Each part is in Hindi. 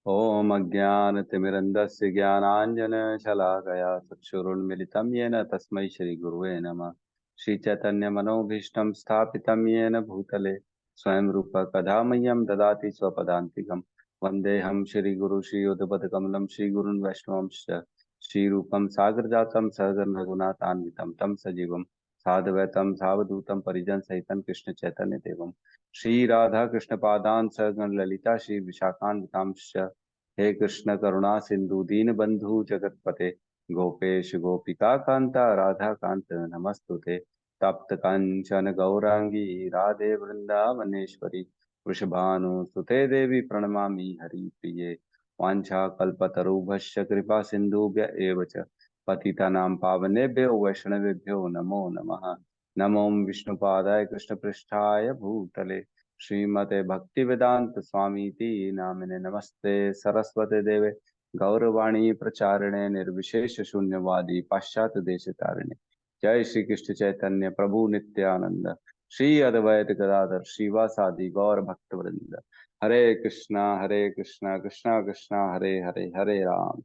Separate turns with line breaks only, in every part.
ॐ अज्ञानतिमिरन्धस्य ज्ञानाञ्जनशलाकया चक्षुरुन्मिलितं येन तस्मै श्रीगुरुवे नमः। श्रीचैतन्यमनोभीष्टं स्थापितं येन भूतले स्वयं रूप कदा मह्यं ददाति स्वपदान्तिकं। वन्देऽहं श्रीगुरु श्रीयुतपदकमलं श्रीगुरुन् वैष्णवंश्च श्रीरूपं सागरजातं सहगण रघुनाथान्वितं तं सजीवं साद्वैतं सावधूतं परिजनसहितं कृष्णचैतन्यदेवं श्री राधा कृष्ण पादान सहगण ललिता श्री विशाखान्वितांश्च। हे कृष्ण करुणा सिंधु दीन बंधु जगतपते गोपेश गोपिका कांता राधा कांत नमस्तुते। तप्त कांचन गौरांगी राधे वृंदावनेश्वरी वृषभानुसुते देवी प्रणमामि हरिप्रिये। वाञ्छाकल्पतरुभ्यश्च कृपा सिन्धुभ्य एव च पतितानां पावनेभ्यो वैष्णवेभ्यो नमो नमः। नमो विष्णुपादाय कृष्णपृष्ठाय भूतले श्रीमते भक्तिवेदांत स्वामीति नामिने नमस्ते सरस्वती देवे गौरवाणी प्रचारिणे निर्विशेष शून्यवादी पाश्चात्य देश तारिणे। जय श्री कृष्ण चैतन्य प्रभु नित्यानंद श्री अद्वैत गदाधर श्रीवासादि गौर भक्त वृंद। हरे कृष्णा कृष्णा कृष्णा हरे हरे हरे राम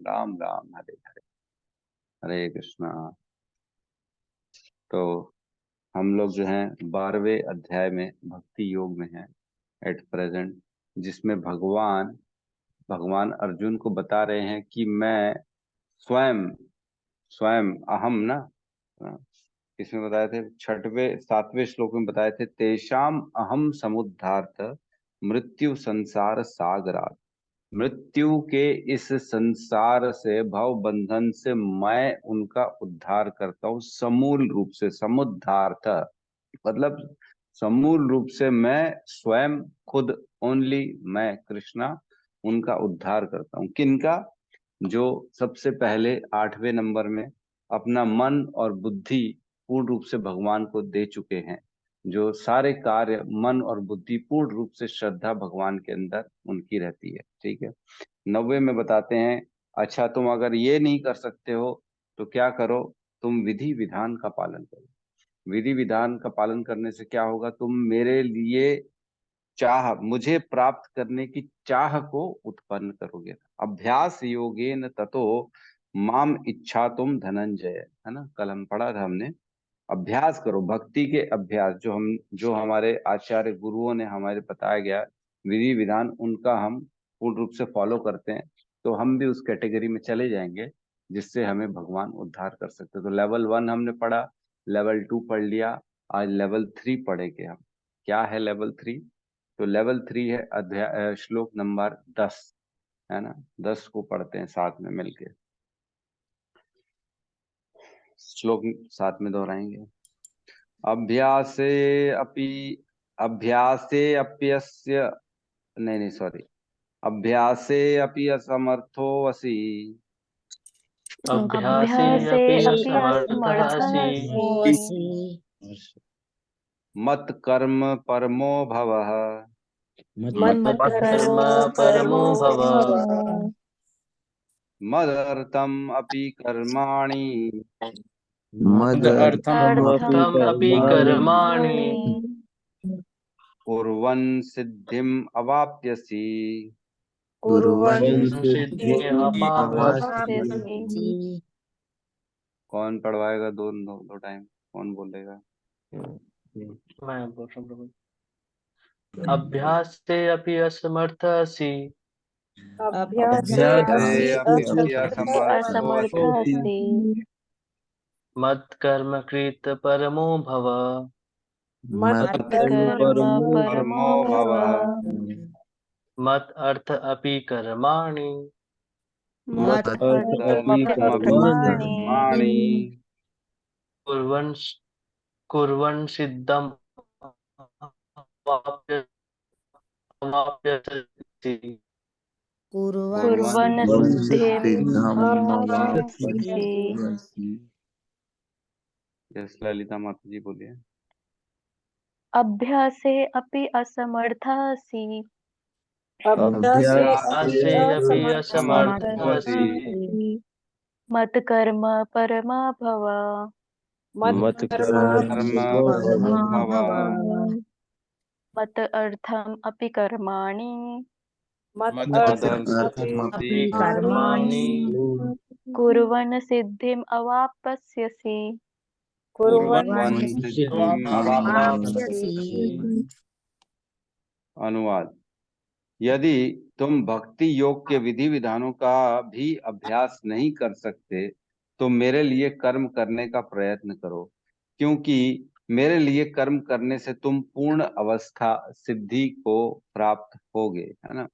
राम राम हरे हरे। हरे कृष्णा। तो हम लोग जो हैं 12वें अध्याय में भक्ति योग में हैं एट प्रेजेंट, जिसमें भगवान भगवान अर्जुन को बता रहे हैं कि मैं स्वयं स्वयं अहम ना। इसमें बताए थे 6वें 7वें श्लोक में बताए थे तेषाम अहम समुद्धार्थ मृत्यु संसार सागरात। मृत्यु के इस संसार से भव बंधन से मैं उनका उद्धार करता हूँ समूल रूप से। समुद्धार्थ मतलब समूल रूप से मैं स्वयं खुद ओनली मैं कृष्णा उनका उद्धार करता हूँ। किनका? जो सबसे पहले 8वें नंबर में अपना मन और बुद्धि पूर्ण रूप से भगवान को दे चुके हैं, जो सारे कार्य मन और बुद्धि पूर्ण रूप से श्रद्धा भगवान के अंदर उनकी रहती है। ठीक है। 90 में बताते हैं अच्छा तुम अगर ये नहीं कर सकते हो तो क्या करो, तुम विधि विधान का पालन करो। विधि विधान का पालन करने से क्या होगा, तुम मेरे लिए चाह मुझे प्राप्त करने की चाह को उत्पन्न करोगे। अभ्यास योगेन ततो माम इच्छा तुम धनंजय, है ना, कल हम पढ़ा था हमने। अभ्यास करो, भक्ति के अभ्यास जो हमारे आचार्य गुरुओं ने हमारे बताया गया विधि विधान, उनका हम पूर्ण रूप से फॉलो करते हैं तो हम भी उस कैटेगरी में चले जाएंगे जिससे हमें भगवान उद्धार कर सकते। तो लेवल 1 हमने पढ़ा, लेवल 2 पढ़ लिया, आज लेवल 3 पढ़ेंगे हम। क्या है लेवल 3? तो लेवल 3 है अध्याय श्लोक नंबर 10, है ना। 10 को पढ़ते हैं साथ में मिलके, श्लोक साथ में दोहराएंगे। अभ्यासे अपि अभ्यासे अप्यस्य नहीं नहीं सॉरी अभ्यासे अपि असमर्थो असि
अभ्यासे
अभ्यासे
अपि
अपि
असमर्थः
असमर्थः
असि
असि
मत कर्म परमो भवः
मत्कर्म
मत्कर्म
परमो
परमो
भव
भव
मदर्थम अपि कर्माणि
मदर्थम्
मदर्थम्
अपि
अपि
कर्माणि
कर्माणि
कुर्वन् सिद्धिम् अवाप्यसि।
कुर्वन्
कुर्वन् सिद्धिम्
सिद्धिम्
अवाप्स्यसि।
अवाप्स्यसि।
कौन पढ़वाएगा? दो दो, दो टाइम कौन बोलेगा?
मैं बोल रहा हूँ प्रभु। अभ्यासे अपि असमर्थः असि
अभ्यासे अपि
अपि असमर्थो
असमर्थः
असि
अस्ति
मत्कर्म कृत परमो भव
मत्कर्म परमो
परमो
भव
भव
मत् अर्थ अपि कर्माणि
मदर्थम्
मदर्थमपि
कर्माणि
कर्माणि
कुर्वन् कुर्वन् सिद्धम् अवाप्स्यसि।
कुर्वन् सिद्धिम् अवाप्स्यसि।
यस ललिता माता जी बोलिए।
अभ्यासे अपि असमर्थः असि
अभ्यासे
अभ्यासे अपि असमर्थः
असमर्थः
असि
असि मत्कर्म परमा भव
मत्कर्म
कर्म
परमो
भव
भव
मत अर्थम् अपि कर्माणि
मदर्थम
मदर्थमपि
अपि कर्माणि
कुर्वन् सिद्धिम् अवाप्स्यसि।
कुर्वन्
सिद्धिम्
अवाप्स्यसि।
अनुवाद। यदि तुम भक्ति योग के विधि विधानों का भी अभ्यास नहीं कर सकते तो मेरे लिए कर्म करने का प्रयत्न करो, क्योंकि मेरे लिए कर्म करने से तुम पूर्ण अवस्था सिद्धि को प्राप्त होगे, है ना।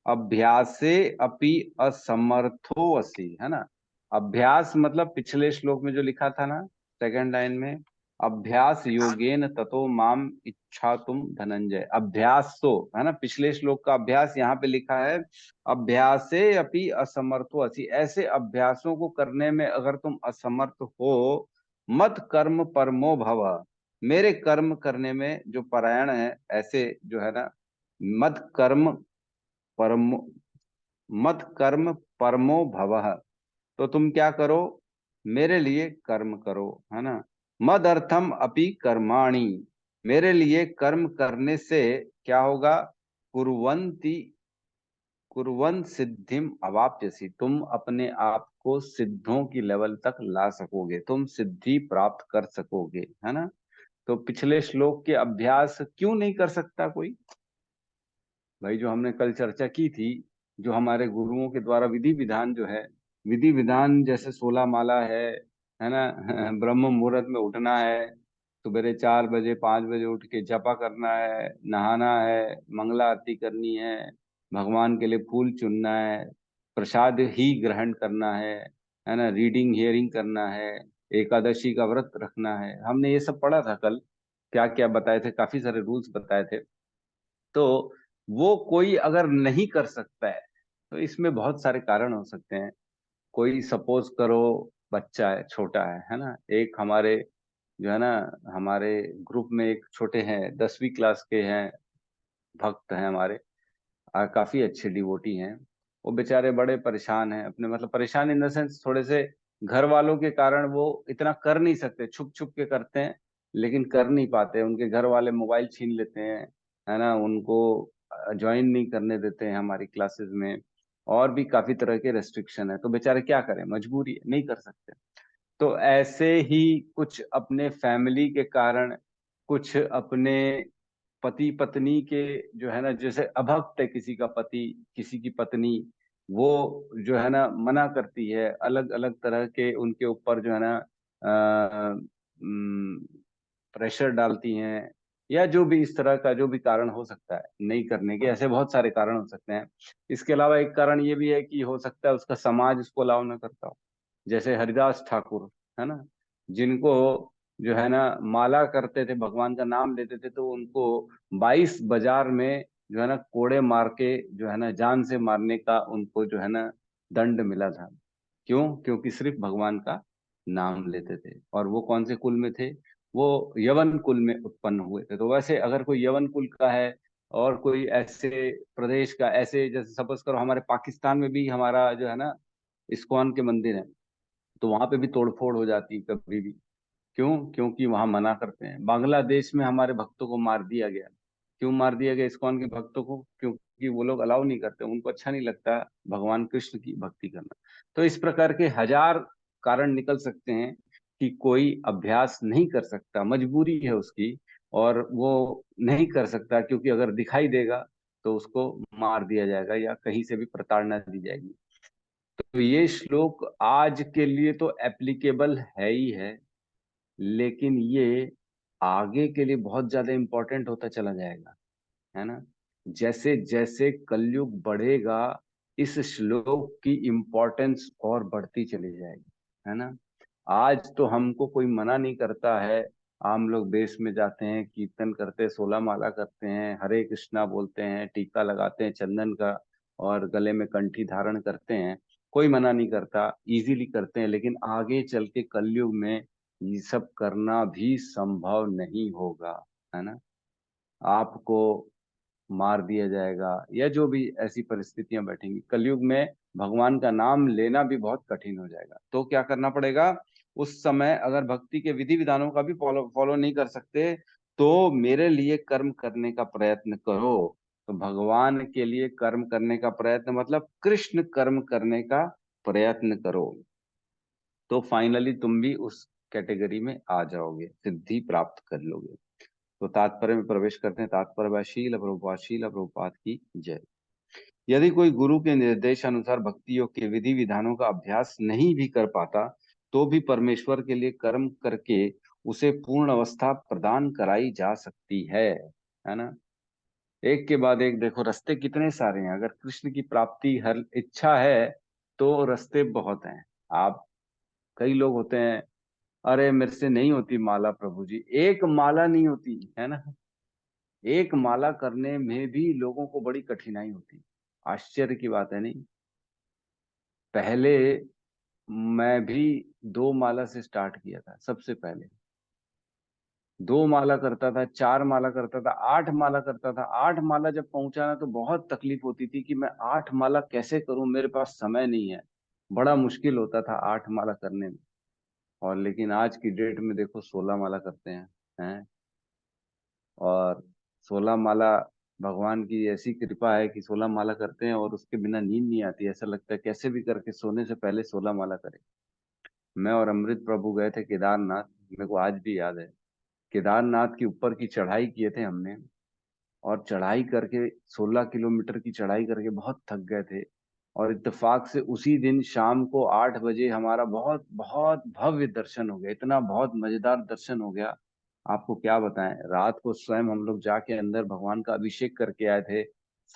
अभ्यासे अपि असमर्थो असि, है ना। अभ्यास मतलब पिछले श्लोक में जो लिखा था ना, सेकंड लाइन में, अभ्यास योगेन ततो माम इच्छा तुम धनंजय। अभ्यास तो, है ना, पिछले श्लोक का अभ्यास यहाँ पे लिखा है अभ्यासे अपि असमर्थो असि। ऐसे अभ्यासों को करने में अगर तुम असमर्थ हो, मत कर्म परमो भव, मेरे कर्म करने में जो परायण है, ऐसे जो है ना, मत कर्म परमो मत कर्म परमो भवः, तो तुम क्या करो, मेरे लिए कर्म करो, है ना। मद अर्थम अपि कर्माणि, मेरे लिए कर्म करने से क्या होगा, कुर्वन्ति कुर्वन् सिद्धिम अवाप्यसि, तुम अपने आप को सिद्धों की लेवल तक ला सकोगे, तुम सिद्धि प्राप्त कर सकोगे, है ना। तो पिछले श्लोक के अभ्यास क्यों नहीं कर सकता कोई, भाई जो हमने कल चर्चा की थी, जो हमारे गुरुओं के द्वारा विधि विधान जो है, विधि विधान जैसे 16 माला है ना। ब्रह्म मुहूर्त में उठना है, सवेरे 4 बजे 5 बजे उठ के जपा करना है, नहाना है, मंगला आरती करनी है, भगवान के लिए फूल चुनना है, प्रसाद ही ग्रहण करना है ना, रीडिंग हियरिंग करना है, एकादशी का व्रत रखना है। हमने ये सब पढ़ा था कल, क्या क्या बताए थे, काफी सारे रूल्स बताए थे। तो वो कोई अगर नहीं कर सकता है तो इसमें बहुत सारे कारण हो सकते हैं। कोई सपोज करो बच्चा है, छोटा है ना। एक हमारे जो है ना, हमारे ग्रुप में एक छोटे हैं, 10वीं क्लास के हैं, भक्त हैं हमारे, काफी अच्छे डिवोटी हैं। वो बेचारे बड़े परेशान हैं अपने, मतलब परेशान इन द सेंस, थोड़े से घर वालों के कारण वो इतना कर नहीं सकते, छुप छुप के करते हैं लेकिन कर नहीं पाते। उनके घर वाले मोबाइल छीन लेते हैं, है ना, उनको ज्वाइन नहीं करने देते हैं हमारी क्लासेस में, और भी काफी तरह के रेस्ट्रिक्शन है। तो बेचारे क्या करें, मजबूरी है, नहीं कर सकते। तो ऐसे ही कुछ अपने फैमिली के कारण, कुछ अपने पति पत्नी के, जो है ना, जैसे अभक्त है किसी का पति, किसी की पत्नी, वो जो है ना मना करती है, अलग अलग तरह के उनके ऊपर जो है ना प्रेशर डालती हैं, या जो भी इस तरह का जो भी कारण हो सकता है नहीं करने के, ऐसे बहुत सारे कारण हो सकते हैं। इसके अलावा एक कारण ये भी है कि हो सकता है उसका समाज उसको अलाउ ना करता हो, जैसे हरिदास ठाकुर, है ना, जिनको जो है ना माला करते थे, भगवान का नाम लेते थे, तो उनको 22 बाजार में जो है ना कोड़े मार के जो है ना जान से मारने का उनको जो है ना दंड मिला था। क्यों? क्योंकि सिर्फ भगवान का नाम लेते थे। और वो कौन से कुल में थे? वो यवन कुल में उत्पन्न हुए थे। तो वैसे अगर कोई यवन कुल का है और कोई ऐसे प्रदेश का, ऐसे जैसे सपोज करो हमारे पाकिस्तान में भी हमारा जो है ना इस्कॉन के मंदिर है, तो वहां पे भी तोड़फोड़ हो जाती है कभी भी। क्यों? क्योंकि वहां मना करते हैं। बांग्लादेश में हमारे भक्तों को मार दिया गया। क्यों मार दिया गया इस्कॉन के भक्तों को? क्योंकि वो लोग अलाउ नहीं करते, उनको अच्छा नहीं लगता भगवान कृष्ण की भक्ति करना। तो इस प्रकार के हजार कारण निकल सकते हैं कि कोई अभ्यास नहीं कर सकता, मजबूरी है उसकी, और वो नहीं कर सकता क्योंकि अगर दिखाई देगा तो उसको मार दिया जाएगा या कहीं से भी प्रताड़ना दी जाएगी। तो ये श्लोक आज के लिए तो एप्लीकेबल है ही है, लेकिन ये आगे के लिए बहुत ज्यादा इंपॉर्टेंट होता चला जाएगा, है ना। जैसे जैसे कलयुग बढ़ेगा, इस श्लोक की इंपॉर्टेंस और बढ़ती चली जाएगी, है ना। आज तो हमको कोई मना नहीं करता है, हम लोग देश में जाते हैं, कीर्तन करते हैं, 16 माला करते हैं, हरे कृष्णा बोलते हैं, टीका लगाते हैं चंदन का, और गले में कंठी धारण करते हैं। कोई मना नहीं करता, इजीली करते हैं। लेकिन आगे चल के कलयुग में ये सब करना भी संभव नहीं होगा, है ना। आपको मार दिया जाएगा या जो भी ऐसी परिस्थितियां बैठेंगी कलयुग में, भगवान का नाम लेना भी बहुत कठिन हो जाएगा। तो क्या करना पड़ेगा उस समय? अगर भक्ति के विधि विधानों का भी फॉलो फॉलो नहीं कर सकते तो मेरे लिए कर्म करने का प्रयत्न करो। तो भगवान के लिए कर्म करने का प्रयत्न मतलब कृष्ण कर्म करने का प्रयत्न करो, तो फाइनली तुम भी उस कैटेगरी में आ जाओगे, सिद्धि प्राप्त कर लोगे। तो तात्पर्य में प्रवेश करते हैं। तात्पर्य शील प्रभुपाद की जय। यदि कोई गुरु के निर्देश अनुसार भक्ति योग के विधि विधानों का अभ्यास नहीं भी कर पाता, तो भी परमेश्वर के लिए कर्म करके उसे पूर्ण अवस्था प्रदान कराई जा सकती है ना। एक के बाद एक देखो रास्ते कितने सारे हैं। अगर कृष्ण की प्राप्ति हर इच्छा है तो रास्ते बहुत हैं। आप, कई लोग होते हैं, अरे मेरे से नहीं होती माला प्रभु जी, एक माला नहीं होती है ना। एक माला करने में भी लोगों को बड़ी कठिनाई होती। आश्चर्य की बात है नहीं। पहले मैं भी 2 माला से स्टार्ट किया था। सबसे पहले 2 माला करता था, 4 माला करता था, 8 माला करता था। 8 माला जब पहुंचा ना तो बहुत तकलीफ होती थी कि मैं 8 माला कैसे करूं, मेरे पास समय नहीं है। बड़ा मुश्किल होता था 8 माला करने में। और लेकिन आज की डेट में देखो 16 माला करते हैं। और 16 माला, भगवान की ऐसी कृपा है कि 16 माला करते हैं और उसके बिना नींद नहीं आती। ऐसा लगता है कैसे भी करके सोने से पहले 16 माला करें। मैं और अमृत प्रभु गए थे केदारनाथ, मेरे को आज भी याद है। केदारनाथ के ऊपर की चढ़ाई किए थे हमने, और चढ़ाई करके 16 किलोमीटर की चढ़ाई करके बहुत थक गए थे। और इत्तेफाक से उसी दिन शाम को 8 बजे हमारा बहुत बहुत भव्य दर्शन हो गया। इतना बहुत मजेदार दर्शन हो गया, आपको क्या बताएं। रात को स्वयं हम लोग जाके अंदर भगवान का अभिषेक करके आए थे।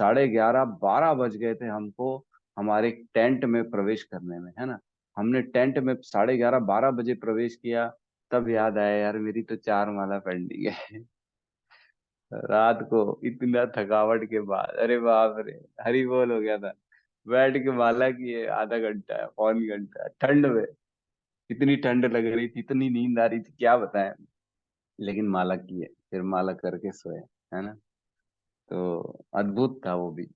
11:30 12 बज गए थे हमको हमारे टेंट में प्रवेश करने में, है ना। हमने टेंट में 11:30 12 बजे प्रवेश किया। तब याद आया यार मेरी तो 4 माला पेंडिंग है। रात को इतना थकावट के बाद, अरे बाप रे, हरी बोल हो गया था। बैठ के माला किए आधा घंटा पौन घंटा ठंड में। इतनी ठंड लग रही थी, इतनी नींद आ रही थी, क्या बताएं। लेकिन माला किए, फिर माला करके सोए, है ना। तो अद्भुत था वो भी।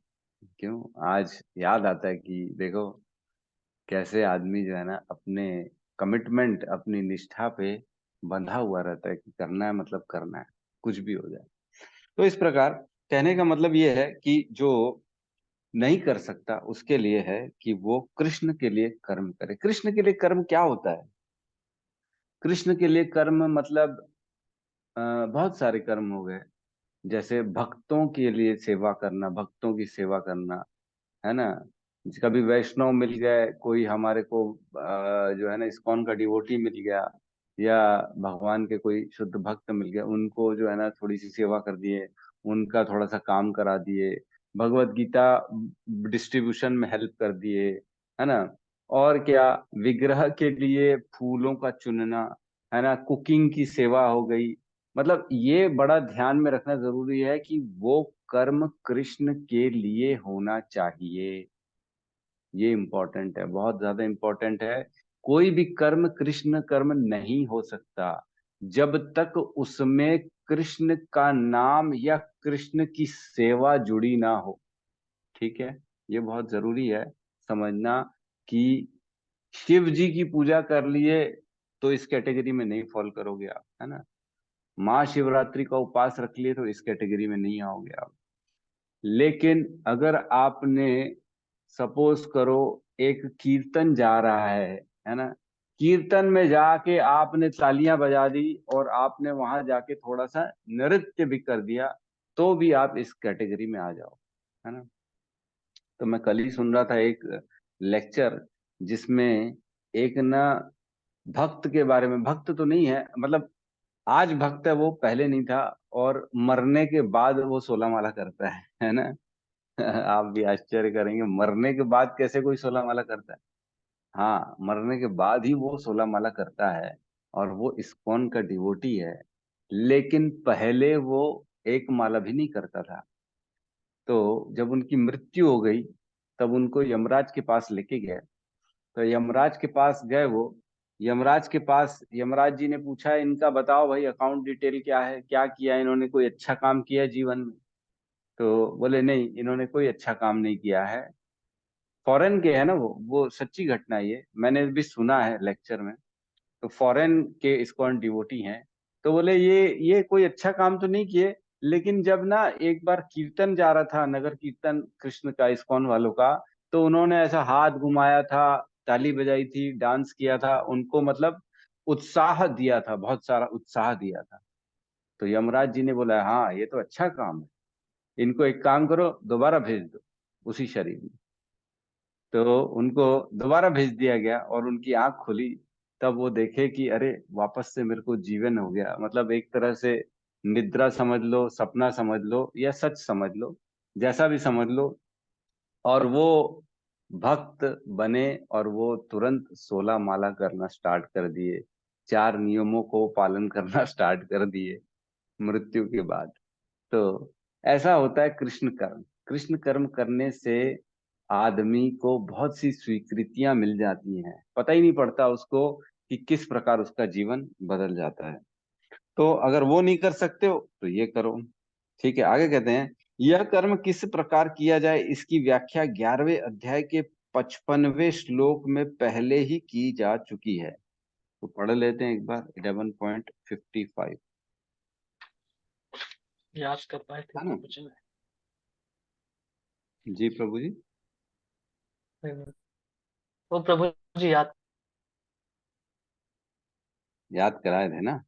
क्यों, आज याद आता है कि देखो कैसे आदमी जो है ना अपने कमिटमेंट, अपनी निष्ठा पे बंधा हुआ रहता है कि करना है मतलब करना है, कुछ भी हो जाए। तो इस प्रकार कहने का मतलब ये है कि जो नहीं कर सकता उसके लिए है कि वो कृष्ण के लिए कर्म करे। कृष्ण के लिए कर्म क्या होता है? कृष्ण के लिए कर्म मतलब बहुत सारे कर्म हो गए। जैसे भक्तों के लिए सेवा करना, भक्तों की सेवा करना, है ना। कभी वैष्णव मिल गए, कोई हमारे को जो है ना इस्कॉन का डिवोटी मिल गया, या भगवान के कोई शुद्ध भक्त मिल गए, उनको जो है ना थोड़ी सी सेवा कर दिए, उनका थोड़ा सा काम करा दिए, भगवत गीता डिस्ट्रीब्यूशन में हेल्प कर दिए, है ना। और क्या, विग्रह के लिए फूलों का चुनना, है ना, कुकिंग की सेवा हो गई। मतलब ये बड़ा ध्यान में रखना जरूरी है कि वो कर्म कृष्ण के लिए होना चाहिए। ये इम्पोर्टेंट है, बहुत ज्यादा इम्पोर्टेंट है। कोई भी कर्म कृष्ण कर्म नहीं हो सकता जब तक उसमें कृष्ण का नाम या कृष्ण की सेवा जुड़ी ना हो। ठीक है, ये बहुत जरूरी है समझना कि शिव जी की पूजा कर लिए तो इस कैटेगरी में नहीं फॉल करोगे आप, है ना। महाशिवरात्रि का उपवास रख लिए तो इस कैटेगरी में नहीं आओगे आप। लेकिन अगर आपने, सपोज करो, एक कीर्तन जा रहा है ना, कीर्तन में जाके आपने तालियां बजा दी और आपने वहां जाके थोड़ा सा नृत्य भी कर दिया, तो भी आप इस कैटेगरी में आ जाओ, है ना। तो मैं कल ही सुन रहा था एक लेक्चर, जिसमें एक ना भक्त के बारे में, भक्त तो नहीं है मतलब आज भक्त है वो, पहले नहीं था। और मरने के बाद वो 16 माला करता है ना। आप भी आश्चर्य करेंगे, मरने के बाद कैसे कोई 16 माला करता है। हाँ, मरने के बाद ही वो 16 माला करता है। और वो इस्कॉन का डिवोटी है। लेकिन पहले वो 1 माला भी नहीं करता था। तो जब उनकी मृत्यु हो गई, तब उनको यमराज के पास लेके गए। तो यमराज के पास गए वो, यमराज के पास यमराज जी ने पूछा, इनका बताओ भाई अकाउंट डिटेल क्या है, क्या किया इन्होंने, कोई अच्छा काम किया है जीवन में। तो बोले नहीं, इन्होंने कोई अच्छा काम नहीं किया है। फॉरेन के है ना वो सच्ची घटना है, ये मैंने भी सुना है लेक्चर में। तो फॉरेन के इस्कॉन डिवोटी हैं। तो बोले ये कोई अच्छा काम तो नहीं किए, लेकिन जब ना एक बार कीर्तन जा रहा था, नगर कीर्तन कृष्ण का, इस्कॉन वालों का, तो उन्होंने ऐसा हाथ घुमाया था, ताली बजाई थी, डांस किया था, उनको मतलब उत्साह दिया था, बहुत सारा उत्साह दिया था। तो यमराज जी ने बोला हाँ ये तो अच्छा काम है, इनको एक काम करो, दोबारा भेज दो उसी शरीर में। तो उनको दोबारा भेज दिया गया और उनकी आंख खुली, तब वो देखे कि अरे वापस से मेरे को जीवन हो गया। मतलब एक तरह से निद्रा समझ लो, सपना समझ लो, या सच समझ लो, जैसा भी समझ लो। और वो भक्त बने और वो तुरंत 16 माला करना स्टार्ट कर दिए, 4 नियमों को पालन करना स्टार्ट कर दिए मृत्यु के बाद। तो ऐसा होता है कृष्ण कर्म। कृष्ण कर्म करने से आदमी को बहुत सी स्वीकृतियां मिल जाती हैं, पता ही नहीं पड़ता उसको कि किस प्रकार उसका जीवन बदल जाता है। तो अगर वो नहीं कर सकते हो तो ये करो। ठीक है, आगे कहते हैं यह कर्म किस प्रकार किया जाए इसकी व्याख्या 11वें अध्याय के 55वें श्लोक में पहले ही की जा चुकी है। तो पढ़ लेते हैं एक बार 11.55,
याद कर पाए थे
है
तो
ना?
कुछ
जी प्रभु जी।
नहीं। वो प्रभु जी याद।
याद कराए थे ना?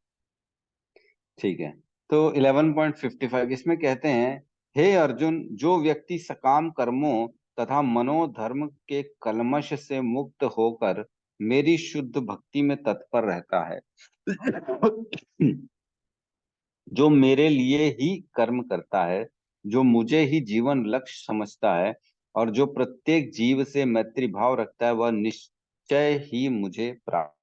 ठीक है। तो 11.55 इसमें कहते हैं, हे अर्जुन, जो व्यक्ति सकाम कर्मों तथा मनोधर्म के कलमश से मुक्त होकर मेरी शुद्ध भक्ति में तत्पर रहता है, जो मेरे लिए ही कर्म करता है, जो मुझे ही जीवन लक्ष्य समझता है, और जो प्रत्येक जीव से मैत्री भाव रखता है, वह निश्चय ही मुझे प्राप्त।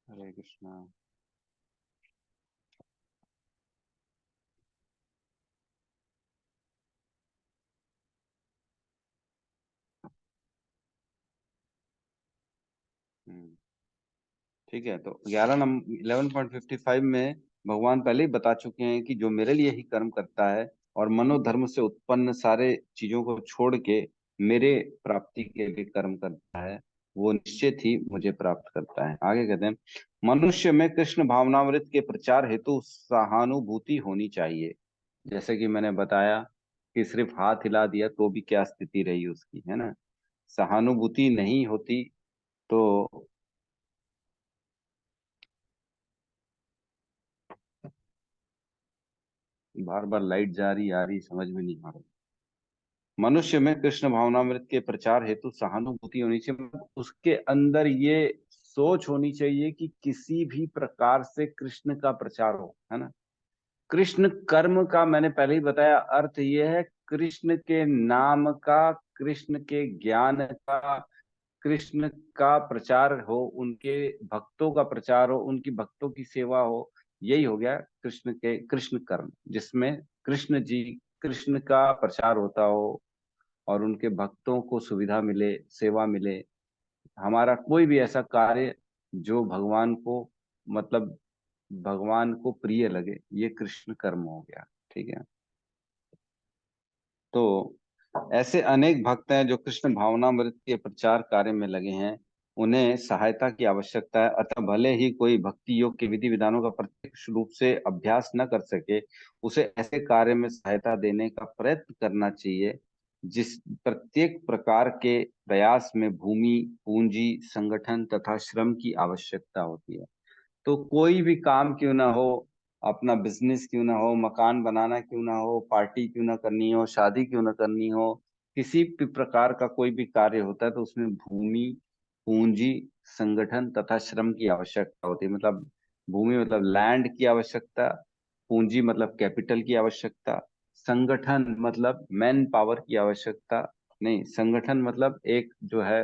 हरे कृष्णा। हम्म, ठीक है। तो 11.55 में भगवान पहले ही बता चुके हैं कि जो मेरे लिए ही कर्म करता है और मनोधर्म से उत्पन्न सारे चीजों को छोड़ के मेरे प्राप्ति के लिए कर्म करता है, वो निश्चित ही मुझे प्राप्त करता है। आगे कहते हैं, मनुष्य में कृष्ण भावनामृत के प्रचार हेतु सहानुभूति होनी चाहिए। जैसे कि मैंने बताया कि सिर्फ हाथ हिला दिया तो भी क्या स्थिति रही उसकी, है ना? सहानुभूति नहीं होती तो बार बार लाइट जा रही आ रही समझ में नहीं आ रहा। मनुष्य में कृष्ण भावनामृत के प्रचार हेतु सहानुभूति होनी चाहिए, मतलब उसके अंदर ये सोच होनी चाहिए कि किसी भी प्रकार से कृष्ण का प्रचार हो, है ना? कृष्ण कर्म का मैंने पहले ही बताया अर्थ ये है, कृष्ण के नाम का, कृष्ण के ज्ञान का, कृष्ण का प्रचार हो, उनके भक्तों का प्रचार हो, उनकी भक्तों की सेवा हो। यही हो गया कृष्ण के कृष्ण कर्म, जिसमें कृष्ण जी, कृष्ण का प्रचार होता हो और उनके भक्तों को सुविधा मिले, सेवा मिले। हमारा कोई भी ऐसा कार्य जो भगवान को, मतलब भगवान को प्रिय लगे, ये कृष्ण कर्म हो गया। ठीक है। तो ऐसे अनेक भक्त हैं जो कृष्ण भावनामृत के प्रचार कार्य में लगे हैं, उन्हें सहायता की आवश्यकता है। अतः भले ही कोई भक्ति योग के विधि विधानों का प्रत्यक्ष रूप से अभ्यास न कर सके, उसे ऐसे कार्य में सहायता देने का प्रयत्न करना चाहिए। जिस प्रत्येक प्रकार के प्रयास में भूमि, पूंजी, संगठन तथा श्रम की आवश्यकता होती है। तो कोई भी काम क्यों ना हो, अपना बिजनेस क्यों ना हो, मकान बनाना क्यों ना हो, पार्टी क्यों ना करनी हो, शादी क्यों ना करनी हो, किसी भी प्रकार का कोई भी कार्य होता है तो उसमें भूमि, पूंजी, संगठन तथा श्रम की आवश्यकता होती है। मतलब भूमि मतलब लैंड की आवश्यकता, पूंजी मतलब कैपिटल की आवश्यकता, संगठन मतलब मैन पावर की आवश्यकता, नहीं, संगठन मतलब एक जो है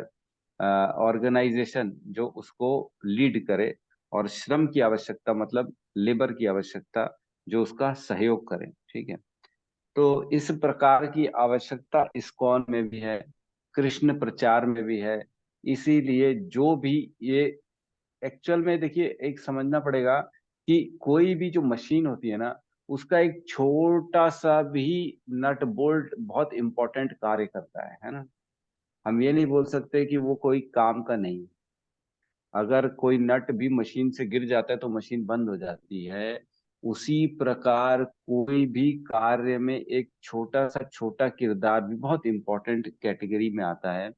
ऑर्गेनाइजेशन जो उसको लीड करे, और श्रम की आवश्यकता मतलब लेबर की आवश्यकता जो उसका सहयोग करे। ठीक है। तो इस प्रकार की आवश्यकता इस्कॉन में भी है, कृष्ण प्रचार में भी है। इसीलिए जो भी ये एक्चुअल में देखिए, एक समझना पड़ेगा कि कोई भी जो मशीन होती है ना, उसका एक छोटा सा भी नट बोल्ट बहुत इंपॉर्टेंट कार्य करता है ना। हम ये नहीं बोल सकते कि वो कोई काम का नहीं। अगर कोई नट भी मशीन से गिर जाता है तो मशीन बंद हो जाती है। उसी प्रकार कोई भी कार्य में एक छोटा सा छोटा किरदार भी बहुत इंपॉर्टेंट कैटेगरी में आता है।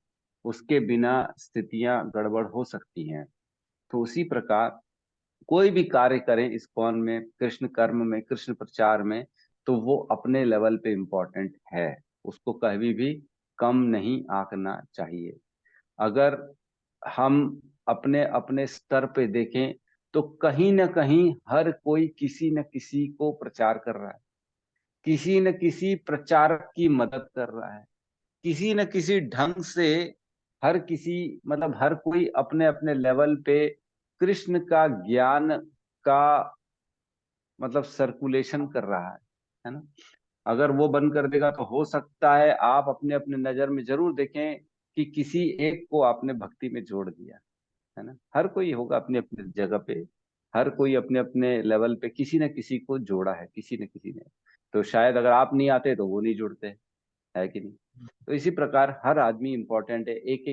उसके बिना स्थितियां गड़बड़ हो सकती हैं। तो उसी प्रकार कोई भी कार्य करें इस्कॉन में, कृष्ण कर्म में, कृष्ण प्रचार में, तो वो अपने लेवल पे इम्पोर्टेंट है। उसको कभी भी कम नहीं आंकना चाहिए। अगर हम अपने अपने स्तर पे देखें तो कहीं ना कहीं हर कोई किसी न किसी को प्रचार कर रहा है, किसी न किसी प्रचारक की मदद कर रहा है, किसी न किसी ढंग से। हर किसी मतलब हर कोई अपने अपने लेवल पे कृष्ण का ज्ञान का मतलब सर्कुलेशन कर रहा है ना। अगर वो बंद कर देगा तो हो सकता है आप अपने अपने नजर में जरूर देखें कि किसी एक को आपने भक्ति में जोड़ दिया है ना। हर कोई होगा अपनी अपनी जगह पे, हर कोई अपने अपने लेवल पे किसी न किसी को जोड़ा है, किसी न किसी ने। तो शायद अगर आप नहीं आते तो वो नहीं जुड़ते, है कि नहीं। तो इसी प्रकार हर आदमी इंपॉर्टेंट है। एक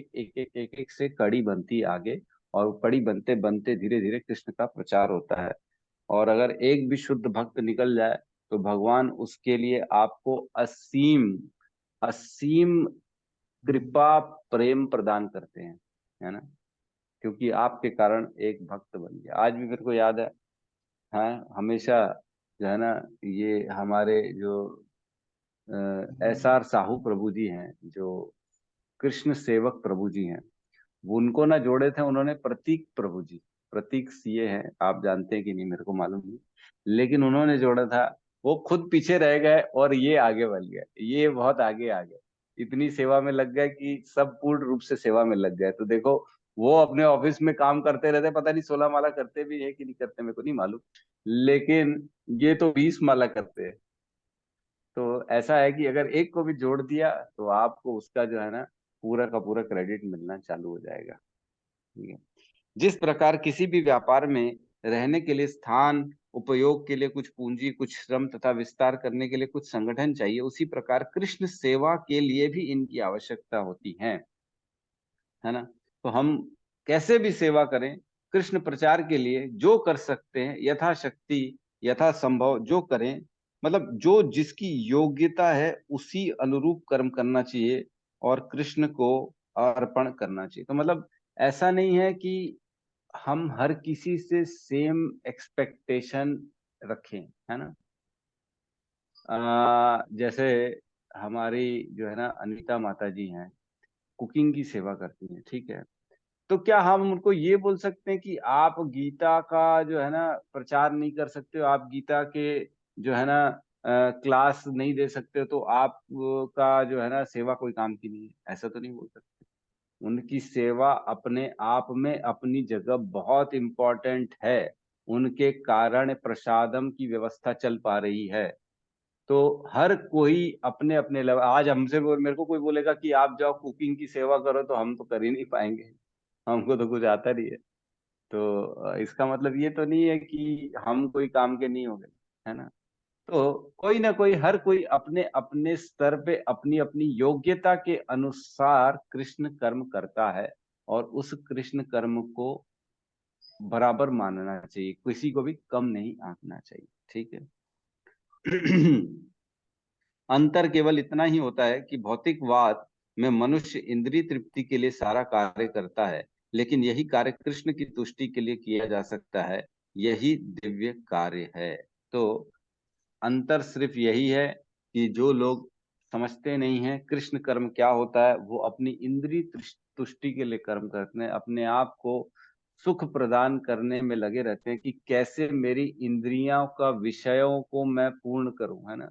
एक से कड़ी बनती है आगे, और कड़ी बनते बनते धीरे धीरे कृष्ण का प्रचार होता है। और अगर एक भी शुद्ध भक्त निकल जाए तो भगवान उसके लिए आपको असीम असीम कृपा प्रेम प्रदान करते हैं, है ना। क्योंकि आपके कारण एक भक्त बन गया। आज भी मेरे को याद है, हाँ, हमेशा जो है ना, ये हमारे जो SR साहू प्रभु जी हैं, जो कृष्ण सेवक प्रभु जी हैं, वो उनको ना जोड़े थे उन्होंने प्रतीक प्रभु जी। प्रतीक सीए हैं, आप जानते हैं कि नहीं मेरे को मालूम नहीं, लेकिन उन्होंने जोड़ा था। वो खुद पीछे रह गए और ये आगे बढ़ गए, ये बहुत आगे आ गए, इतनी सेवा में लग गए कि सब पूर्ण रूप से सेवा में लग गए। तो देखो, वो अपने ऑफिस में काम करते रहते, पता नहीं 16 माला करते भी है कि नहीं करते मेरे को नहीं मालूम, लेकिन ये तो 20 माला करते हैं। तो ऐसा है कि अगर एक को भी जोड़ दिया तो आपको उसका जो है ना पूरा का पूरा क्रेडिट मिलना चालू हो जाएगा। ठीक है। जिस प्रकार किसी भी व्यापार में रहने के लिए स्थान, उपयोग के लिए कुछ पूंजी, कुछ श्रम तथा विस्तार करने के लिए कुछ संगठन चाहिए, उसी प्रकार कृष्ण सेवा के लिए भी इनकी आवश्यकता होती है ना। तो हम कैसे भी सेवा करें, कृष्ण प्रचार के लिए जो कर सकते हैं यथाशक्ति यथा संभव जो करें, मतलब जो जिसकी योग्यता है उसी अनुरूप कर्म करना चाहिए और कृष्ण को अर्पण करना चाहिए। तो मतलब ऐसा नहीं है कि हम हर किसी से सेम एक्सपेक्टेशन रखें, है ना। जैसे हमारी जो है ना अनीता माता जी हैं, कुकिंग की सेवा करती हैं, ठीक है। तो क्या हम उनको ये बोल सकते हैं कि आप गीता का जो है ना प्रचार नहीं कर सकते हो, आप गीता के जो है ना क्लास नहीं दे सकते हो, तो आप का जो है ना सेवा कोई काम की नहीं है, ऐसा तो नहीं बोल सकते। उनकी सेवा अपने आप में अपनी जगह बहुत इम्पोर्टेंट है। उनके कारण प्रसादम की व्यवस्था चल पा रही है। तो हर कोई अपने अपने लेवल, आज हमसे मेरे को कोई बोलेगा कि आप जाओ कुकिंग की सेवा करो, तो हम तो कर ही नहीं पाएंगे, हमको तो कुछ आता नहीं है। तो इसका मतलब ये तो नहीं है कि हम कोई काम के नहीं हो गए, है ना। तो कोई ना कोई, हर कोई अपने अपने स्तर पे अपनी अपनी योग्यता के अनुसार कृष्ण कर्म करता है, और उस कृष्ण कर्म को बराबर मानना चाहिए, किसी को भी कम नहीं आंकना चाहिए। ठीक है। अंतर केवल इतना ही होता है कि भौतिकवाद में मनुष्य इंद्रिय तृप्ति के लिए सारा कार्य करता है, लेकिन यही कार्य कृष्ण की तुष्टि के लिए किया जा सकता है। यही दिव्य कार्य है। तो अंतर सिर्फ यही है कि जो लोग समझते नहीं हैं कृष्ण कर्म क्या होता है, वो अपनी इंद्रिय तुष्टि के लिए कर्म करते हैं, अपने आप को सुख प्रदान करने में लगे रहते हैं कि कैसे मेरी इंद्रियों का विषयों को मैं पूर्ण करूं, है ना।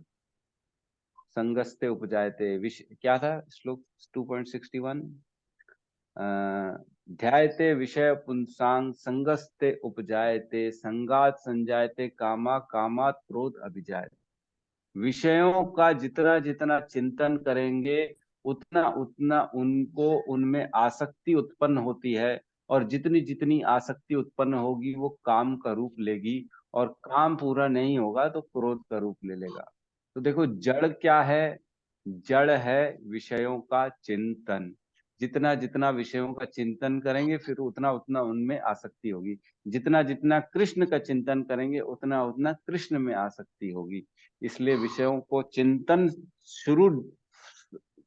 संगस्ते उपजायते क्या था श्लोक 2.61, ध्यायते विषय पुंसांग संगस्ते उपजायते संगात संजायते कामा कामात क्रोध अभिजायते। विषयों का जितना जितना चिंतन करेंगे उतना उतना उनको उनमें आसक्ति उत्पन्न होती है, और जितनी जितनी आसक्ति उत्पन्न होगी वो काम का रूप लेगी, और काम पूरा नहीं होगा तो क्रोध का रूप ले लेगा। तो देखो जड़ क्या है, जड़ है विषयों का चिंतन। जितना जितना विषयों का चिंतन करेंगे फिर उतना उतना उनमें आसक्ति होगी। जितना जितना कृष्ण का चिंतन करेंगे उतना उतना कृष्ण में आसक्ति होगी। इसलिए विषयों को चिंतन शुरू,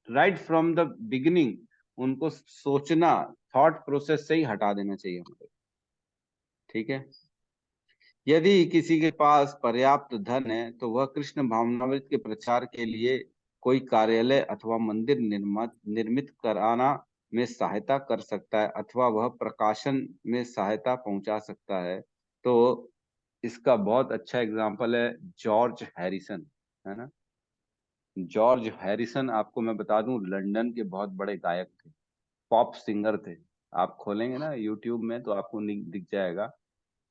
राइट फ्रॉम द बिगिनिंग, उनको सोचना, थॉट प्रोसेस से ही हटा देना चाहिए हमें। ठीक है। यदि किसी के पास पर्याप्त धन है तो वह कृष्ण भावनामृत के प्रचार के लिए कोई कार्यालय अथवा मंदिर निर्मित कराना में सहायता कर सकता है, अथवा वह प्रकाशन में सहायता पहुंचा सकता है। तो इसका बहुत अच्छा एग्जाम्पल है जॉर्ज हैरिसन, है ना। जॉर्ज हैरिसन, आपको मैं बता दूं, लंदन के बहुत बड़े गायक थे, पॉप सिंगर थे। आप खोलेंगे ना यूट्यूब में तो आपको दिख जाएगा।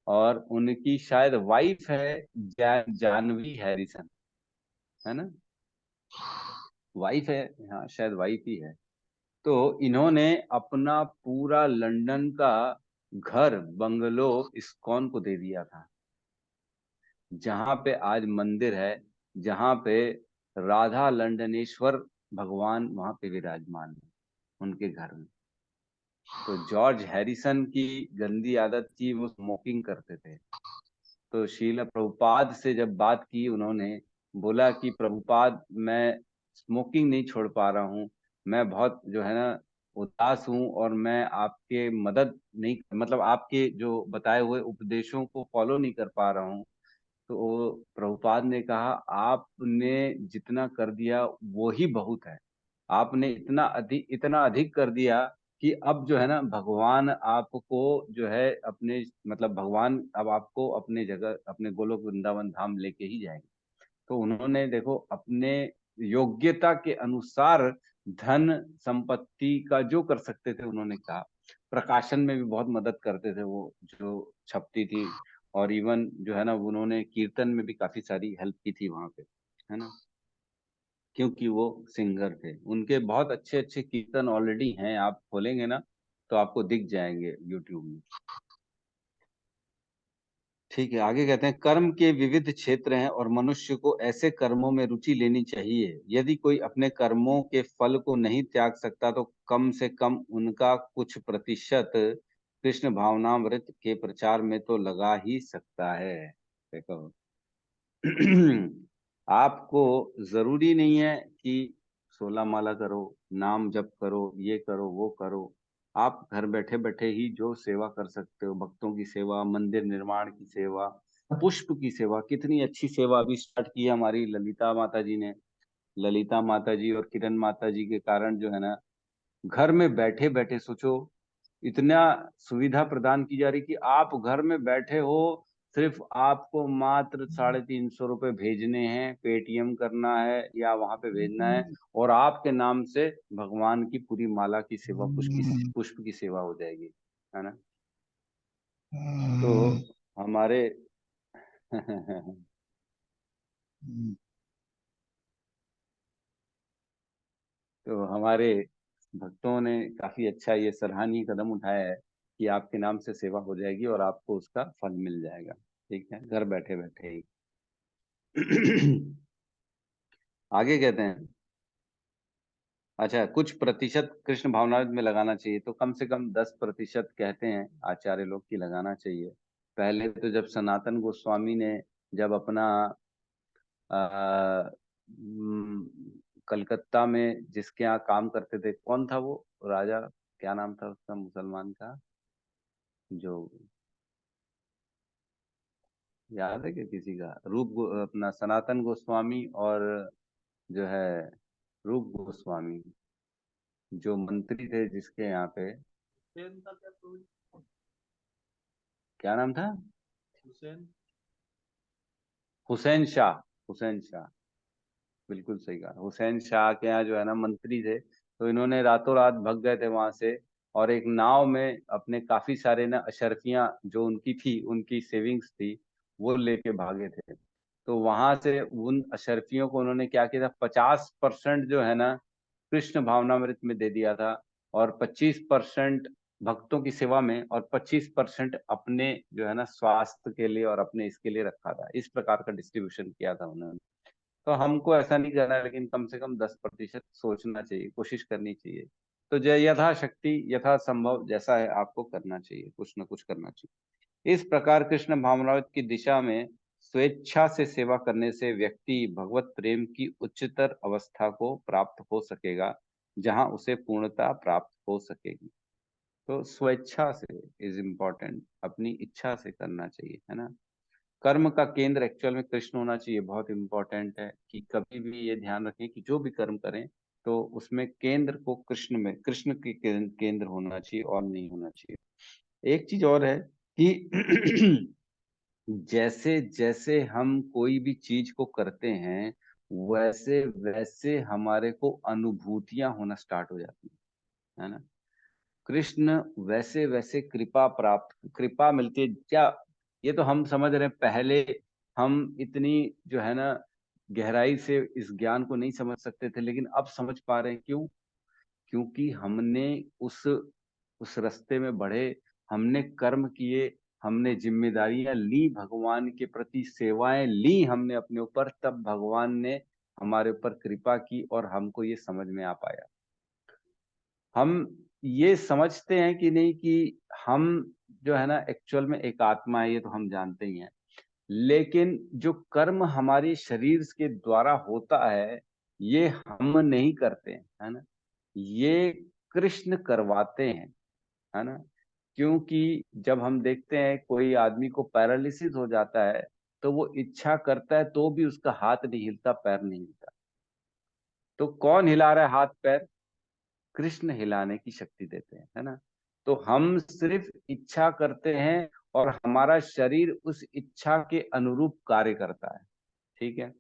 और उनकी शायद वाइफ है जानवी हैरिसन, है ना, वाइफ है, हाँ शायद वाइफ ही है। तो इन्होंने अपना पूरा लंदन का घर बंगलो इस्कॉन को दे दिया था, जहां पे आज मंदिर है, जहां पे राधा लंडनेश्वर भगवान वहां पे विराजमान है उनके घर में। तो जॉर्ज हैरिसन की गंदी आदत थी, वो स्मोकिंग करते थे। तो शीला प्रभुपाद से जब बात की उन्होंने, बोला कि प्रभुपाद मैं स्मोकिंग नहीं छोड़ पा रहा हूँ, मैं बहुत जो है ना उदास हूँ, और मैं आपके मदद नहीं, मतलब आपके जो बताए हुए उपदेशों को फॉलो नहीं कर पा रहा हूँ। तो प्रभुपाद ने कहा आपने जितना कर दिया वो ही बहुत है। आपने इतना अधिक कर दिया कि अब जो है ना भगवान आपको जो है अपने, मतलब भगवान अब आपको अपने जगह, अपने गोलोक वृंदावन धाम लेके ही जाएंगे। तो उन्होंने देखो अपने योग्यता के अनुसार धन संपत्ति का जो कर सकते थे उन्होंने कहा। प्रकाशन में भी बहुत मदद करते थे वो जो छपती थी, और इवन जो है ना उन्होंने कीर्तन में भी काफी सारी हेल्प की थी वहां पे, है ना, क्योंकि वो सिंगर थे। उनके बहुत अच्छे अच्छे कीर्तन ऑलरेडी हैं, आप खोलेंगे ना तो आपको दिख जाएंगे यूट्यूब में। ठीक है, आगे कहते हैं कर्म के विविध क्षेत्र हैं और मनुष्य को ऐसे कर्मों में रुचि लेनी चाहिए। यदि कोई अपने कर्मों के फल को नहीं त्याग सकता तो कम से कम उनका कुछ प्रतिशत कृष्ण भावनामृत के प्रचार में तो लगा ही सकता है। देखो आपको जरूरी नहीं है कि 16 माला करो, नाम जप करो, ये करो वो करो। आप घर बैठे बैठे ही जो सेवा कर सकते हो, भक्तों की सेवा, मंदिर निर्माण की सेवा, पुष्प की सेवा, कितनी अच्छी सेवा अभी स्टार्ट की है हमारी ललिता माता जी ने। ललिता माता जी और किरण माता जी के कारण जो है ना घर में बैठे बैठे, सोचो इतना सुविधा प्रदान की जा रही कि आप घर में बैठे हो, सिर्फ आपको मात्र 350 रुपए भेजने हैं, पेटीएम करना है या वहां पे भेजना है, और आपके नाम से भगवान की पूरी माला की सेवा, पुष्प की सेवा हो जाएगी, है ना। तो हमारे तो हमारे भक्तों ने काफी अच्छा ये सराहनीय कदम उठाया है कि आपके नाम से सेवा हो जाएगी और आपको उसका फल मिल जाएगा। ठीक है, घर बैठे बैठे ही। आगे कहते हैं, अच्छा कुछ प्रतिशत कृष्ण भावनामृत में लगाना चाहिए, तो कम से कम 10% कहते हैं आचार्य लोग की लगाना चाहिए। पहले तो जब सनातन गोस्वामी ने जब अपना आ, कलकत्ता में जिसके यहाँ काम करते थे, कौन था वो राजा, क्या नाम था उसका मुसलमान का, जो याद है क्या किसी का, अपना सनातन गोस्वामी और जो है रूप गोस्वामी, जो मंत्री थे जिसके यहाँ पे, क्या नाम था, हुसैन शाह, हुसैन शाह, बिल्कुल सही कहा, हुसैन शाह के यहाँ जो है ना मंत्री थे। तो इन्होंने रातों रात भग गए थे वहां से, और एक नाव में अपने काफी सारे ना अशर्फियां जो उनकी थी, उनकी सेविंग्स थी, वो लेके भागे थे। तो वहां से उन अशर्फियों को उन्होंने क्या किया था, 50% जो है ना कृष्ण भावनामृत में दे दिया था, और 25% भक्तों की सेवा में और 25% अपने जो है ना स्वास्थ्य के लिए और अपने इसके लिए रखा था। इस प्रकार का डिस्ट्रीब्यूशन किया था उन्होंने। तो हमको ऐसा नहीं करना है, लेकिन कम से कम 10% सोचना चाहिए, कोशिश करनी चाहिए। तो जय यथाशक्ति यथासंभव जैसा है आपको करना चाहिए, कुछ ना कुछ करना चाहिए। इस प्रकार कृष्ण भावनामृत की दिशा में स्वेच्छा से सेवा करने से व्यक्ति भगवत प्रेम की उच्चतर अवस्था को प्राप्त हो सकेगा, जहां उसे पूर्णता प्राप्त हो सकेगी। तो स्वेच्छा से इज इम्पोर्टेंट, अपनी इच्छा से करना चाहिए, है ना। कर्म का केंद्र एक्चुअल में कृष्ण होना चाहिए, बहुत इंपॉर्टेंट है कि कभी भी ये ध्यान रखें कि जो भी कर्म करें तो उसमें केंद्र को कृष्ण में, कृष्ण के केंद्र होना चाहिए और नहीं होना चाहिए। एक चीज और है कि जैसे जैसे हम कोई भी चीज को करते हैं वैसे वैसे हमारे को अनुभूतियां होना स्टार्ट हो जाती है ना। कृष्ण वैसे वैसे कृपा मिलती है क्या, ये तो हम समझ रहे हैं। पहले हम इतनी जो है ना गहराई से इस ज्ञान को नहीं समझ सकते थे, लेकिन अब समझ पा रहे हैं। क्यों? क्योंकि हमने उस रास्ते में बढ़े, हमने कर्म किए, हमने जिम्मेदारियां ली, भगवान के प्रति सेवाएं ली हमने अपने ऊपर, तब भगवान ने हमारे ऊपर कृपा की और हमको ये समझ में आ पाया। हम ये समझते हैं कि नहीं कि हम जो है ना एक्चुअल में एक आत्मा है, ये तो हम जानते ही हैं। लेकिन जो कर्म हमारे शरीर के द्वारा होता है ये हम नहीं करते हैं, है ना। ये कृष्ण करवाते हैं, है ना। क्योंकि जब हम देखते हैं कोई आदमी को पैरालिसिस हो जाता है तो वो इच्छा करता है तो भी उसका हाथ नहीं हिलता, पैर नहीं हिलता। तो कौन हिला रहा है हाथ पैर? कृष्ण हिलाने की शक्ति देते हैं, है ना। तो हम सिर्फ इच्छा करते हैं और हमारा शरीर उस इच्छा के अनुरूप कार्य करता है, ठीक है।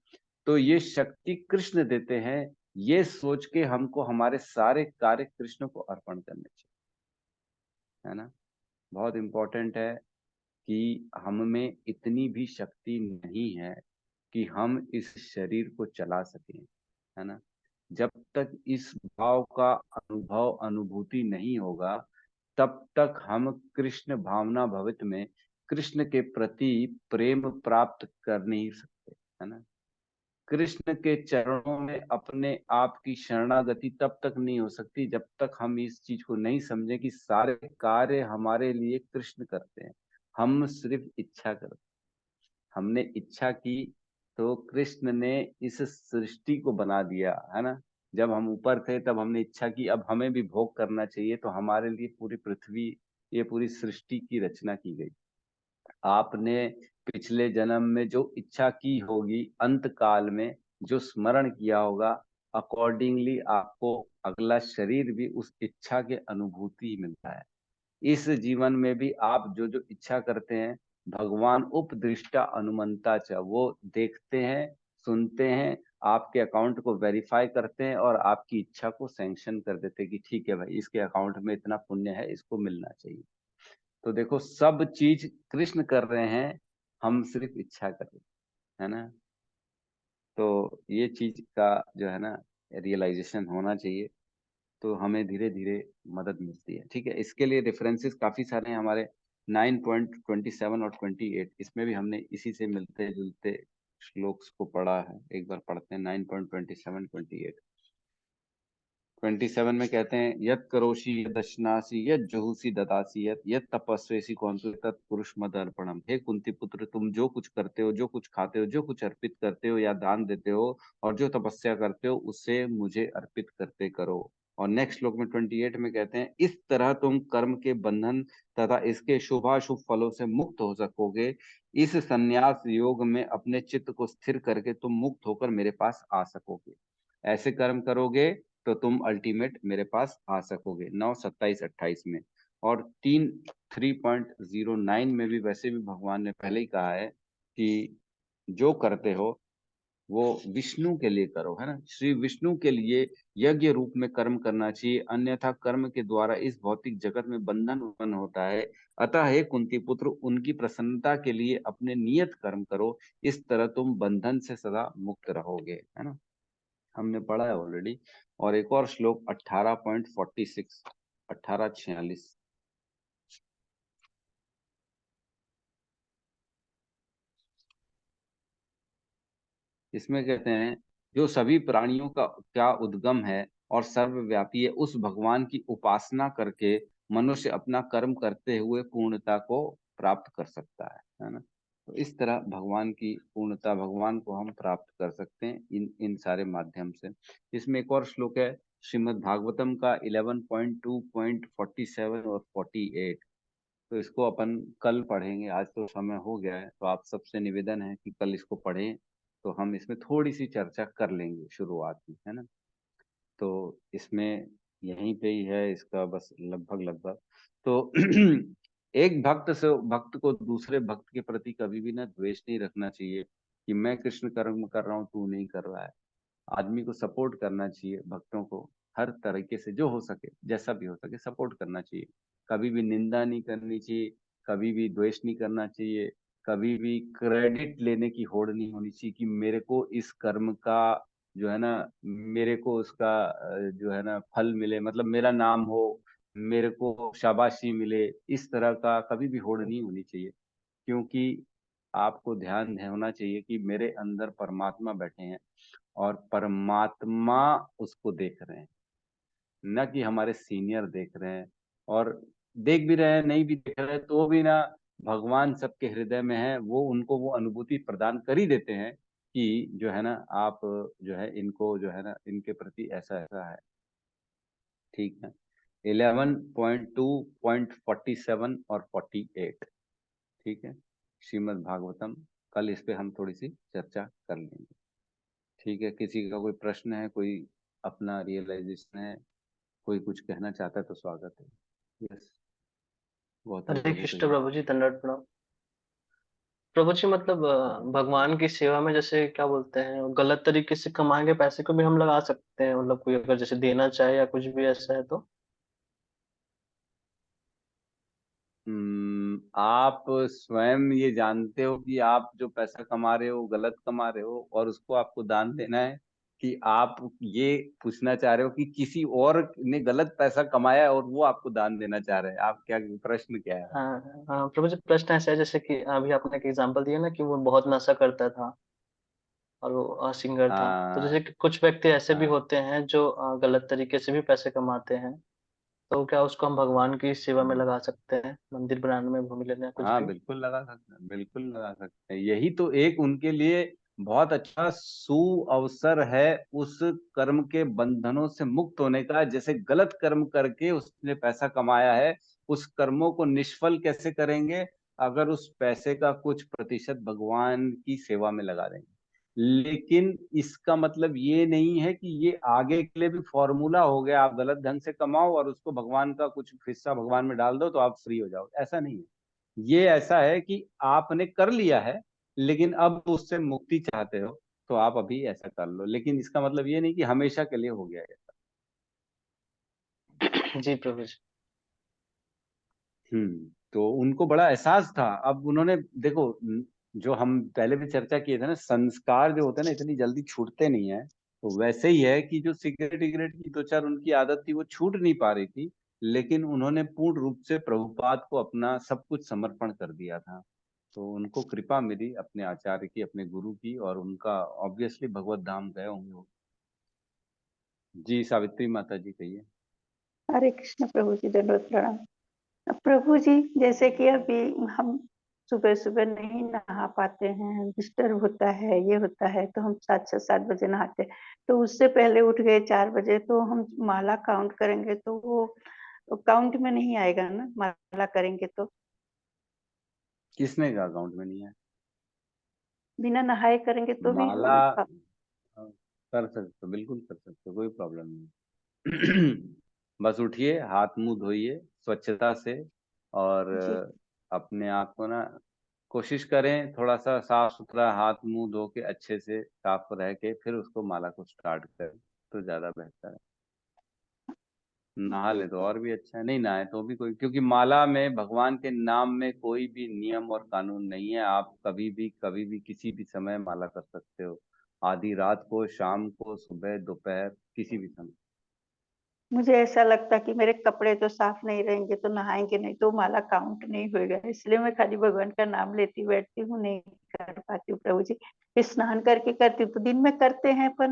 तो ये शक्ति कृष्ण देते हैं, ये सोच के हमको हमारे सारे कार्य कृष्ण को अर्पण करने चाहिए, है ना। बहुत इंपॉर्टेंट है कि हम में इतनी भी शक्ति नहीं है कि हम इस शरीर को चला सकें, है ना। जब तक इस भाव का अनुभव अनुभूति नहीं होगा तब तक हम कृष्ण भावना भवित में कृष्ण के प्रति प्रेम प्राप्त कर नहीं सकते, है ना। कृष्ण के चरणों में अपने आप की शरणागति तब तक नहीं हो सकती जब तक हम इस चीज को नहीं समझे कि सारे कार्य हमारे लिए कृष्ण करते हैं, हम सिर्फ इच्छा करते हैं। हमने इच्छा की तो कृष्ण ने इस सृष्टि को बना दिया, है ना। जब हम ऊपर थे तब हमने इच्छा की, अब हमें भी भोग करना चाहिए, तो हमारे लिए पूरी पृथ्वी, ये पूरी सृष्टि की रचना की गई। आपने पिछले जन्म में जो इच्छा की होगी, अंत काल में जो स्मरण किया होगा, अकॉर्डिंगली आपको अगला शरीर भी उस इच्छा के अनुभूति मिलता है। इस जीवन में भी आप जो जो इच्छा करते हैं, भगवान उपदृष्टा अनुमंता च, वो देखते हैं, सुनते हैं, आपके अकाउंट को वेरीफाई करते हैं और आपकी इच्छा को सैंक्शन कर देते हैं कि ठीक है भाई, इसके अकाउंट में इतना पुण्य है, इसको मिलना चाहिए। तो देखो सब चीज कृष्ण कर रहे हैं, हम सिर्फ इच्छा कर रहे हैं, है ना। तो ये चीज का जो है ना रियलाइजेशन होना चाहिए, तो हमें धीरे धीरे मदद मिलती है। ठीक है, इसके लिए रेफरेंसेस काफी सारे हैं हमारे। 9.27 और 28, इसमें भी हमने इसी से मिलते जुलते श्लोक्स को पढ़ा है। एक बार पढ़ते हैं 9.27 28। 27 में कहते हैं, यत करोषि यत दशनासी यत जुहुसी ददासी यत तपस्वेसी कौनतु तत् पुरुष मद अर्पणम। हे कुंती पुत्र, तुम जो कुछ करते हो, जो कुछ खाते हो, जो कुछ अर्पित करते हो या दान देते हो और जो तपस्या करते हो, उसे मुझे अर्पित करते करो। और नेक्स्ट श्लोक में 28 में कहते हैं, इस तरह तुम कर्म के बंधन तथा इसके शुभाशुभ फलों से मुक्त हो सकोगे। इस संन्यास योग में अपने चित्त को स्थिर करके तुम मुक्त होकर मेरे पास आ सकोगे। ऐसे कर्म करोगे तो तुम अल्टीमेट मेरे पास आ सकोगे। 9, 27, 28 में। और 3.09 में भी वैसे भी भगवान ने पहले ही कहा है कि जो करते हो वो विष्णु के लिए करो, है ना। श्री विष्णु के लिए यज्ञ रूप में कर्म करना चाहिए, अन्यथा कर्म के द्वारा इस भौतिक जगत में बंधन उत्पन्न होता है। अतः हे कुंती पुत्र, उनकी प्रसन्नता के लिए अपने नियत कर्म करो, इस तरह तुम बंधन से सदा मुक्त रहोगे, है ना। हमने पढ़ा है ऑलरेडी। और एक और श्लोक 18.46, 1846, इसमें कहते हैं जो सभी प्राणियों का क्या उद्गम है और सर्वव्यापी है, उस भगवान की उपासना करके मनुष्य अपना कर्म करते हुए पूर्णता को प्राप्त कर सकता है ना। तो इस तरह भगवान की पूर्णता, भगवान को हम प्राप्त कर सकते हैं इन इन सारे माध्यम से। इसमें एक और श्लोक है श्रीमद् भागवतम का 11.2.47 और 48। तो इसको अपन कल पढ़ेंगे, आज तो समय हो गया है, तो आप सबसे निवेदन है कि कल इसको पढ़ें, तो हम इसमें थोड़ी सी चर्चा कर लेंगे शुरुआत में, है ना। तो इसमें यहीं पे ही है इसका बस लगभग लगभग। तो एक भक्त को दूसरे भक्त के प्रति कभी भी ना द्वेष नहीं रखना चाहिए कि मैं कृष्ण कर्म कर रहा हूँ तू नहीं कर रहा है। आदमी को सपोर्ट करना चाहिए, भक्तों को हर तरीके से जो हो सके, जैसा भी हो सके सपोर्ट करना चाहिए। कभी भी निंदा नहीं करनी चाहिए, कभी भी द्वेष नहीं करना चाहिए, कभी भी क्रेडिट लेने की होड़ नहीं होनी चाहिए कि मेरे को इस कर्म का जो है ना, मेरे को उसका जो है ना फल मिले, मतलब मेरा नाम हो, मेरे को शाबाशी मिले, इस तरह का कभी भी होड़ नहीं होनी चाहिए। क्योंकि आपको ध्यान होना चाहिए कि मेरे अंदर परमात्मा बैठे हैं और परमात्मा उसको देख रहे हैं, न कि हमारे सीनियर देख रहे हैं। और देख भी रहे हैं, नहीं भी देख रहे हैं, तो भी ना भगवान सबके हृदय में है, वो उनको वो अनुभूति प्रदान कर ही देते हैं कि जो है ना आप जो है इनको जो है ना इनके प्रति ऐसा ऐसा है। ठीक है, 11.2.47 और 48। ठीक है, श्रीमद् भागवतम, कल इस पे हम थोड़ी सी चर्चा कर लेंगे। ठीक है, किसी का कोई प्रश्न है, कोई अपना रियलाइजेशन है, कोई कुछ कहना चाहता है तो स्वागत है। यस, गौतम
हरे
प्रभु
कृष्ण
कहिए।
प्रभु जी, दंडवत प्रणाम। प्रभु जी मतलब भगवान की सेवा में जैसे क्या बोलते हैं, गलत तरीके से कमाए गए पैसे को भी हम लगा सकते हैं, मतलब कोई अगर जैसे देना चाहे या कुछ भी ऐसा है तो।
आप स्वयं ये जानते हो कि आप जो पैसा कमा रहे हो गलत कमा रहे हो और उसको आपको दान देना है, कि आप ये पूछना चाह रहे हो कि किसी और ने गलत पैसा कमाया है और वो आपको दान देना चाह रहे हैं? आप क्या, प्रश्न क्या है?
हाँ हाँ प्रभु जी, प्रश्न ऐसा है जैसे कि अभी आपने एक एग्जांपल दिया ना कि वो बहुत नशा करता था और वो सिंगर था। तो
हाँ
जैसे कि कुछ व्यक्ति ऐसे भी
हाँ।
होते हैं जो गलत तरीके से भी पैसे कमाते हैं, तो क्या उसको हम भगवान की सेवा में लगा सकते हैं, मंदिर बनाने में, भूमि लेने में, कुछ
हाँ
भी।
बिल्कुल लगा सकते हैं, बिल्कुल लगा सकते हैं। यही तो एक उनके लिए बहुत अच्छा सुअवसर है उस कर्म के बंधनों से मुक्त होने का। जैसे गलत कर्म करके उसने पैसा कमाया है, उस कर्मों को निष्फल कैसे करेंगे? अगर उस पैसे का कुछ प्रतिशत भगवान की सेवा में लगा देंगे। लेकिन इसका मतलब ये नहीं है कि ये आगे के लिए भी फॉर्मूला हो गया, आप गलत ढंग से कमाओ और उसको भगवान का कुछ हिस्सा भगवान में डाल दो तो आप फ्री हो जाओ, ऐसा नहीं है। ये ऐसा है कि आपने कर लिया है, लेकिन अब उससे मुक्ति चाहते हो, तो आप अभी ऐसा कर लो, लेकिन इसका मतलब ये नहीं कि हमेशा के लिए हो गया है।
जी प्रभु जी।
तो उनको बड़ा एहसास था। अब उन्होंने देखो, जो हम पहले भी चर्चा किए थे ना, संस्कार जो होते हैं ना इतनी जल्दी छूटते नहीं है। तो वैसे ही है कि जो सिगरेट विगरेट की दो चार उनकी आदत थी वो छूट नहीं पा रही थी, लेकिन उन्होंने पूर्ण रूप से प्रभुपाद को अपना सब कुछ समर्पण कर दिया था। तो उनको कृपा मिली अपने आचार्य की, अपने गुरु की, और उनका ऑब्वियसली भगवत धाम गए होंगे वो। जी सावित्री माता जी कहिए।
हरे कृष्ण प्रभु जी, दंडवत प्रणाम। प्रभु जी, जैसे कि अभी हम सुबह सुबह नहीं नहा पाते हैं, डिस्टर्ब होता है, ये होता है, तो हम 7-7 बजे नहाते हैं। तो उससे पहले उठ गए 4 बजे, तो हम माला काउंट करेंगे तो वो काउंट में नहीं आएगा ना, माला करेंगे तो।
किसने का अकाउंट में नहीं है?
बिना नहाए करेंगे तो भी
माला कर सकते हो, बिल्कुल कर सकते हो, कोई प्रॉब्लम नहीं। बस उठिए, हाथ मुंह धोइए स्वच्छता से, और
जी।
अपने आप को ना कोशिश करें थोड़ा सा साफ सुथरा, हाथ मुंह धो के अच्छे से साफ रह के फिर उसको माला को स्टार्ट करें तो ज्यादा बेहतर है। नहा ले तो और भी अच्छा है, नहीं नहाए तो भी कोई, क्योंकि माला में भगवान के नाम में कोई भी नियम और कानून नहीं है। आप कभी भी किसी भी समय माला कर सकते हो, आधी रात को, शाम को, सुबह, दोपहर, किसी भी समय।
मुझे ऐसा लगता कि मेरे कपड़े तो साफ नहीं रहेंगे तो नहाएंगे नहीं तो माला काउंट नहीं होएगा, इसलिए मैं खाली भगवान का नाम लेती बैठती हूँ, नहीं कर पाती हूँ प्रभु जी। फिर स्नान करके करती हूँ, तो दिन में करते हैं पर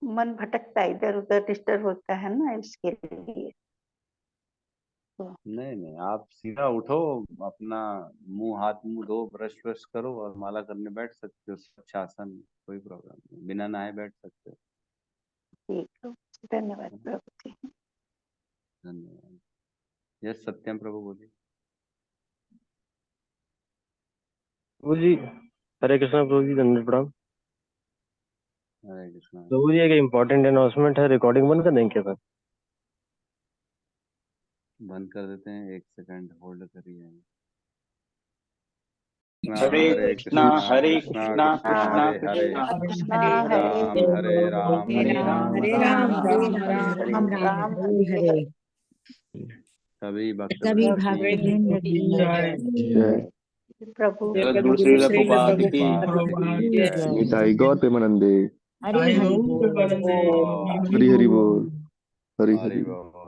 मन भटकता है, इधर उधर डिस्टर्ब होता है ना, इसके लिए। तो
नहीं नहीं, आप सीधा उठो, अपना मुंह हाथ मुंह धो, ब्रश व्रश करो और माला करने बैठ सकते हो। स्वच्छ आसन, कोई प्रॉब्लम नहीं, बिना नहाए बैठ सकते हो।
ठीक है, धन्यवाद प्रभु जी।
धन्यवाद। यस सत्यम प्रभु बोलिए।
प्रभु जी हरे कृष्णा। प्रभु जी धन्यवाद प्रणाम।
हरे कृष्णा।
प्रभु जी एक इम्पोर्टेंट अनाउंसमेंट है, रिकॉर्डिंग बंद कर देंगे क्या सर?
बंद कर देते हैं, 1 सेकंड होल्ड करिए।
हरे कृष्णा हरे कृष्णा कृष्णा
हरे
कृष्णा
हरे
हरे
राम हरे राम
हरे
राम
हरे
राम
राम हरे
राम राम हरे हरे।
सभी भक्त
सभी
वृंद
भक्तवृंद
की
की जय।
प्रभु
जगद्गुरु श्री प्रभुपाद की
जय।
निताई गौर प्रेमानंदे।
हरि हरि बोल।
हरि हरि बोल। हरि
हरि
हरि।
बोल।